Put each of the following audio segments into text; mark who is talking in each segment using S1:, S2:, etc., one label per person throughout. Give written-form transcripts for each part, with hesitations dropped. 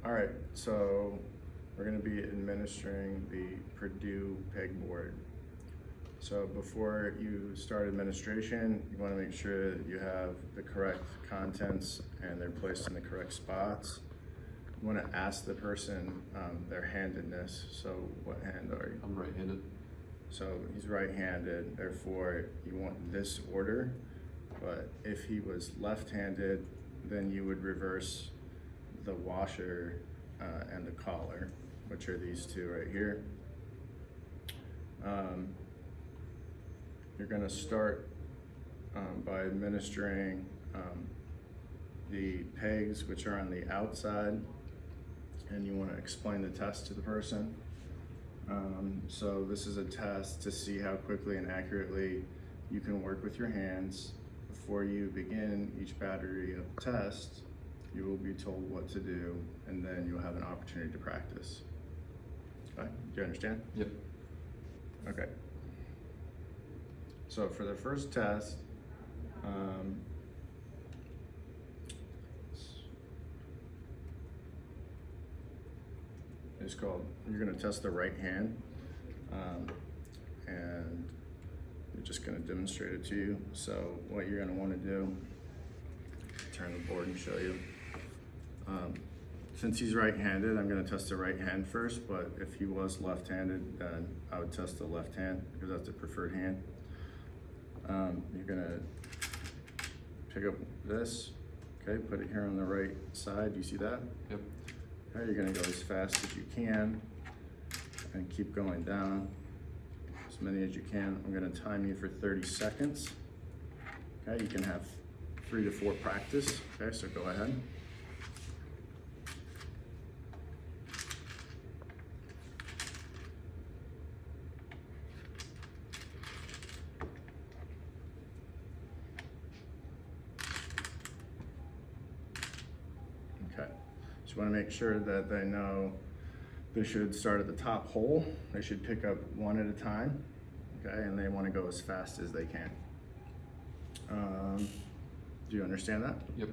S1: All right, so we're going to be administering the Purdue pegboard. So before you start administration, you want to make sure that you have the correct contents and they're placed in the correct spots. You want to ask the person their handedness. So what hand are you?
S2: I'm right-handed.
S1: So he's right-handed, therefore you want this order. But if he was left-handed, then you would reverse the washer and the collar, which are these two right here. You're going to start by administering the pegs, which are on the outside, and you want to explain the test to the person. So this is a test to see how quickly and accurately you can work with your hands. Before you begin each battery of the test, you will be told what to do, and then you'll have an opportunity to practice. Okay, do you understand?
S2: Yep.
S1: Okay. So for the first test, it's called, you're going to test the right hand, and we're just going to demonstrate it to you. So what you're going to want to do, turn the board and show you. Since he's right-handed, I'm going to test the right hand first, but if he was left-handed, then I would test the left hand because that's the preferred hand. You're going to pick up this, okay, put it here on the right side. Do you see that?
S2: Yep.
S1: Okay, you're going to go as fast as you can and keep going down as many as you can. I'm going to time you for 30 seconds. Okay, you can have 3 to 4 practice. Okay, so go ahead. Okay, just want to make sure that they know they should start at the top hole. They should pick up one at a time, okay, and they want to go as fast as they can. Do you understand that?
S2: Yep.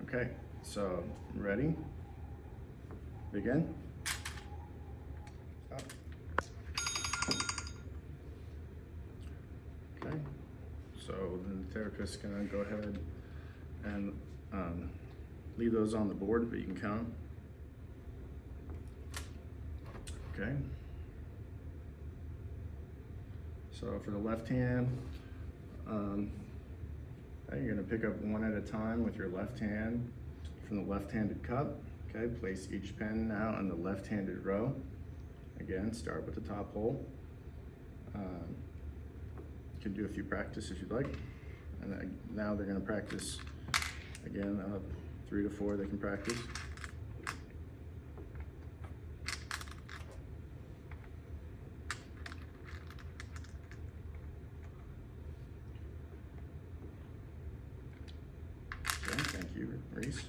S1: Okay, so ready? Begin. Stop. Okay, so the therapist's gonna go ahead and leave those on the board, but you can count them. Okay. So for the left hand, you're gonna pick up one at a time with your left hand from the left-handed cup. Okay, place each pen now on the left-handed row. Again, start with the top hole. You can do a few practice if you'd like. And then, now they're gonna practice again, 3 to 4 they can practice. Okay, thank you, Reese.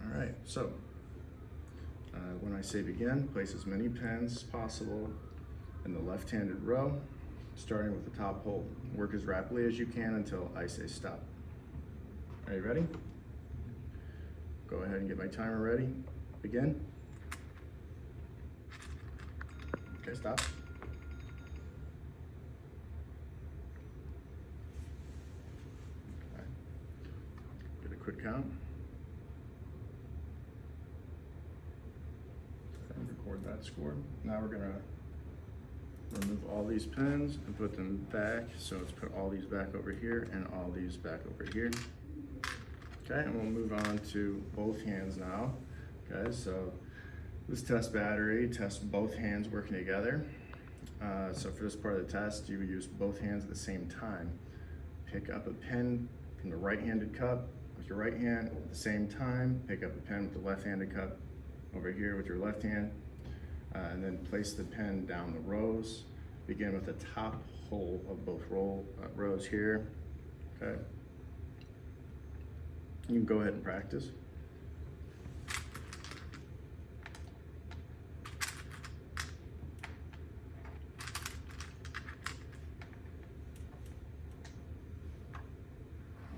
S1: All right, so when I say begin, place as many pens as possible in the left-handed row, starting with the top hole. Work as rapidly as you can until I say stop. Are you ready? Go ahead and get my timer ready. Begin. Okay, stop. Okay. Get a quick count. And record that score. Now we're gonna remove all these pens and put them back. So let's put all these back over here and all these back over here. Okay, and we'll move on to both hands now. Okay, so this test battery tests both hands working together. So for this part of the test, you would use both hands at the same time. Pick up a pen from the right-handed cup with your right hand at the same time. Pick up a pen with the left-handed cup over here with your left hand. And then place the pen down the rows. Begin with the top hole of both rows here. Okay. You can go ahead and practice.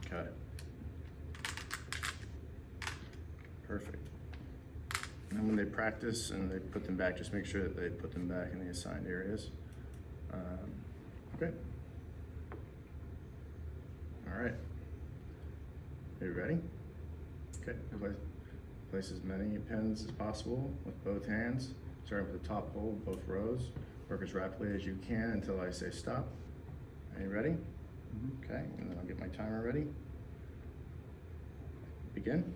S1: Okay. And when they practice and they put them back, just make sure that they put them back in the assigned areas. Okay. All right. Are you ready? Okay. Place as many pins as possible with both hands. Starting with the top hole, both rows. Work as rapidly as you can until I say stop. Are you ready?
S2: Mm-hmm.
S1: Okay, and then I'll get my timer ready. Begin.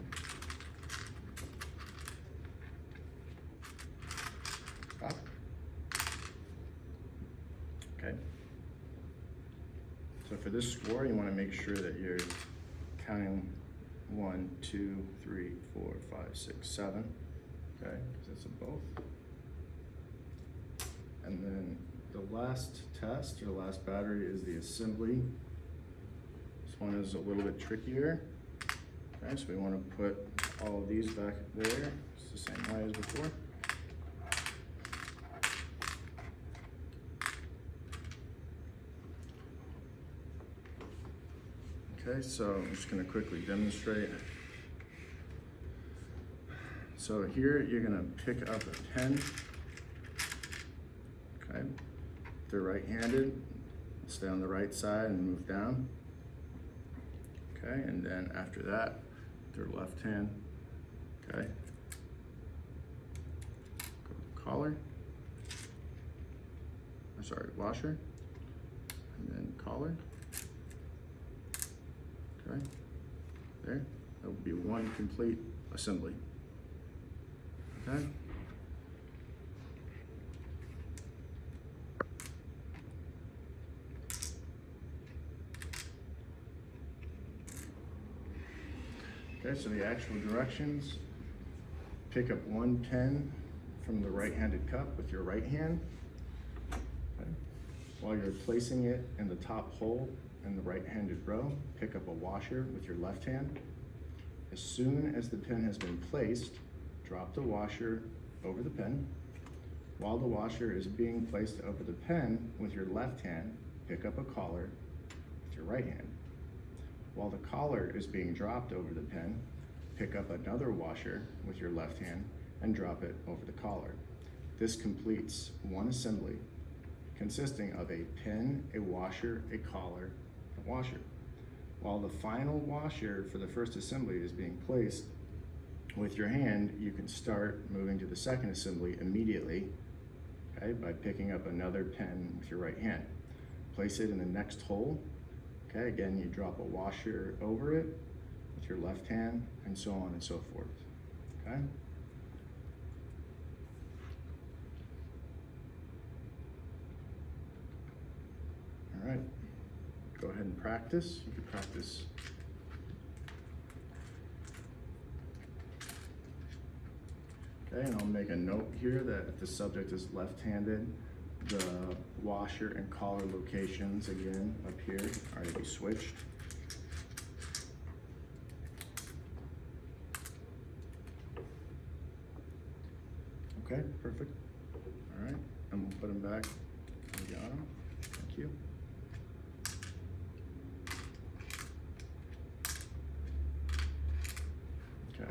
S1: Stop. Okay. So for this score, you want to make sure that you're counting 1, 2, 3, 4, 5, 6, 7. Okay, because that's a both. And then the last test, or the last battery, is the assembly. This one is a little bit trickier. Okay, so we want to put all of these back there. It's the same way as before. Okay, so I'm just going to quickly demonstrate. So here you're going to pick up a pen. Okay, if they're right-handed, stay on the right side and move down. Okay, and then after that, their left hand. Okay, go to collar. Sorry, washer, and then collar. Okay, there. That would be one complete assembly. Okay. Okay, so the actual directions: pick up one pen from the right-handed cup with your right hand. Okay. While you're placing it in the top hole in the right-handed row, pick up a washer with your left hand. As soon as the pen has been placed, drop the washer over the pen. While the washer is being placed over the pen with your left hand, pick up a collar with your right hand. While the collar is being dropped over the pen, pick up another washer with your left hand and drop it over the collar. This completes one assembly consisting of a pen, a washer, a collar, a washer. While the final washer for the first assembly is being placed with your hand, you can start moving to the second assembly immediately, okay, by picking up another pen with your right hand. Place it in the next hole. Okay, again, you drop a washer over it with your left hand, and so on and so forth. Okay? All right, go ahead and practice. You can practice. Okay, and I'll make a note here that if the subject is left-handed, the washer and collar locations, again, up here, are to be switched. Okay, perfect. All right, and we'll put them back. We got them. Thank you. Okay.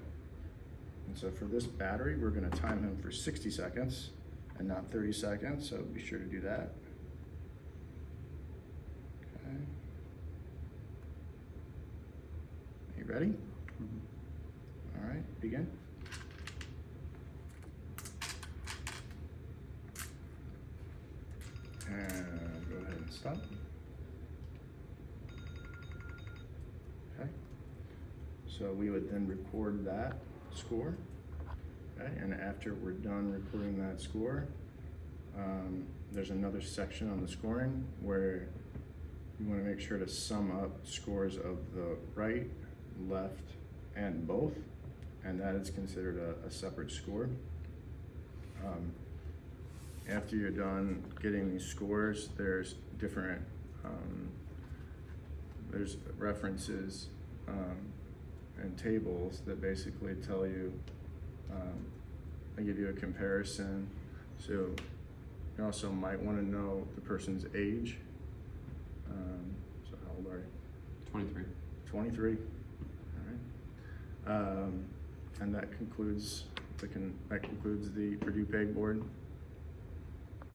S1: And so for this battery, we're going to time him for 60 seconds and not 30 seconds, so be sure to do that. Okay. Are you ready? Mm-hmm. All right, begin. And go ahead and stop. Okay. So we would then record that score. Okay, and after we're done recording that score, there's another section on the scoring where you want to make sure to sum up scores of the right, left, and both, and that is considered a separate score. After you're done getting these scores, there's different, there's references and tables that basically tell you, they give you a comparison. So you also might want to know the person's age. So how old are you?
S2: 23.
S1: 23. All right. And that concludes the that concludes the Purdue pegboard.